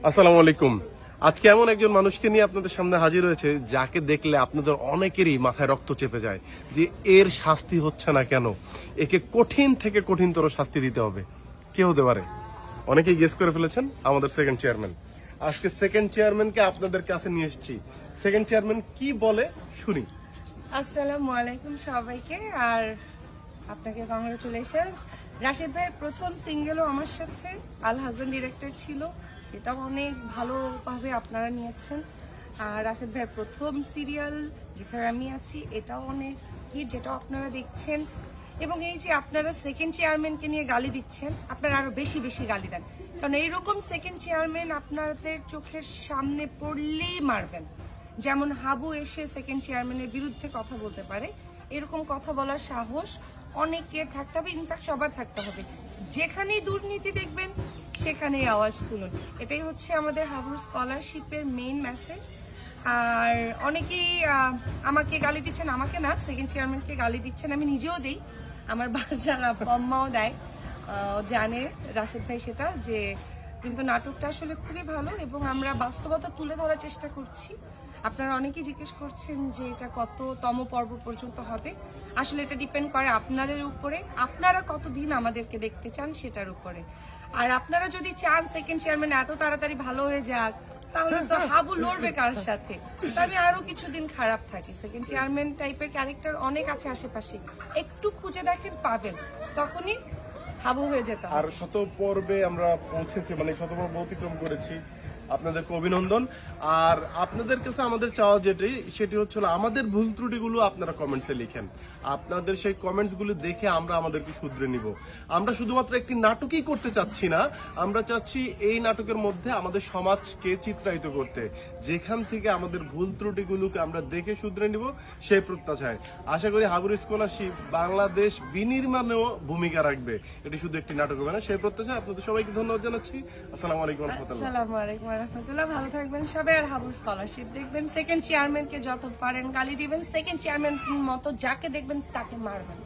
আসসালামু আলাইকুম। আজকে এমন একজন মানুষকে নিয়ে আপনাদের সামনে হাজির হয়েছে যাকে দেখলে আপনাদের অনেকেরই মাথায় রক্ত চেপে যায় যে এর শাস্তি হচ্ছে না কেন, একে কঠিন থেকে কঠিনতর শাস্তি দিতে হবে। কে হতে পারে? অনেকেই গেস করে ফেলেছেন, আমাদের সেকেন্ড চেয়ারম্যান। আজকে সেকেন্ড চেয়ারম্যানকে আপনাদের কাছে নিয়ে এসেছি। সেকেন্ড চেয়ারম্যান কি বলে শুনি। আসসালামু আলাইকুম সবাইকে, আর আপনাকে কংগ্রেচুলেশনস। রাশিদ ভাইয়ের প্রথম সিঙ্গেলও আমার সাথে আল হাসান ডিরেক্টর ছিল, সেটাও অনেক ভালোভাবে আপনারা নিয়েছেন। আর রাশিদ ভাইয়ের প্রথম সিরিয়াল যেখানে আমি আছি এটাও অনেক হিট, যেটাও আপনারা দেখছেন। এবং এই যে আপনারা সেকেন্ড চেয়ারম্যানকে নিয়ে গালি দিচ্ছেন, আপনারা আরো বেশি বেশি গালি দেন, কারণ এইরকম সেকেন্ড চেয়ারম্যান আপনাদের চোখের সামনে পড়লেই মারবেন। যেমন হাবু এসে সেকেন্ড চেয়ারম্যানের বিরুদ্ধে কথা বলতে পারে, এরকম কথা বলার সাহস অনেকের থাকতে হবে, ইনফ্যাক্ট সবার থাকতে হবে। যেখানেই দুর্নীতি দেখবেন সেখানেই আওয়াজ তুলুন, এটাই হচ্ছে আমাদের হাবুর স্কলারশিপের মেইন মেসেজ। আর অনেকেই আমাকে গালি দিচ্ছেন, আমাকে না, সেকেন্ড চেয়ারম্যানকে গালি দিচ্ছেন, আমি নিজেও দিই, আমার বাসার আম্মাও দেয়, জানে রাশেদ ভাই সেটা, যে কিন্তু নাটকটা আসলে খুবই ভালো এবং আমরা বাস্তবতা তুলে ধরার চেষ্টা করছি। আপনারা অনেকেই জিজ্ঞেস করছেন যে এটা কততম পর্ব পর্যন্ত হবে, আসলে এটা ডিপেন্ড করে আপনাদের উপরে, আপনারা কতদিন আমাদেরকে দেখতে চান সেটার উপরে। আর আপনারা যদি চান সেকেন্ড চেয়ারম্যান এত তাড়াতাড়ি ভালো হয়ে যাক, তাহলে তো হাবু লড়বে কার সাথে, তো আমি আরো কিছুদিন খারাপ থাকি। সেকেন্ড চেয়ারম্যান টাইপের ক্যারেক্টার অনেক আছে আশেপাশে, একটু খুঁজে দেখেন পাবেন, তখনই হাবু হয়ে যেত। আর শত পর্বে আমরা পৌঁছেছি, মানে শত পর্ব অতিক্রম করেছি, আপনাদেরকে অভিনন্দন। আর আপনাদের কাছে আমাদের চাওয়া সেটি হচ্ছে আমাদের ভুল ত্রুটিগুলো আপনারা কমেন্টসে লিখেন। আপনাদের সেই কমেন্টসগুলো দেখে আমরা আমাদেরকে শুধরে নিব। আমরা শুধুমাত্র একটি নাটকই করতে চাচ্ছি না, আমরা চাচ্ছি এই নাটকের মধ্যে আমাদের সমাজকে চিত্রায়িত করতে, যেখান থেকে আমাদের ভুল ত্রুটিগুলোকে আমরা দেখে শুধরে নিব সেই প্রত্যাশায়। আশা করি হাবুর স্কলারশিপ বাংলাদেশ বিনির্মাণেও ভূমিকা রাখবে, এটি শুধু একটি নাটক হবে না, সেই প্রত্যাশায় আপনাদের সবাইকে ধন্যবাদ জানাচ্ছি। আসসালামু আলাইকুম ওয়া রাহমাতুল্লাহ। আসসালামু আলাইকুম ওয়া রাহমাতুল্লাহ। ভালো থাকবেন সবাই, আর হাবুর স্কলারশিপ দেখবেন। সেকেন্ড চেয়ারম্যানকে যত পারেন গালি দিবেন, সেকেন্ড চেয়ারম্যান মতো যাকে দেখবেন তাকে মারবেন।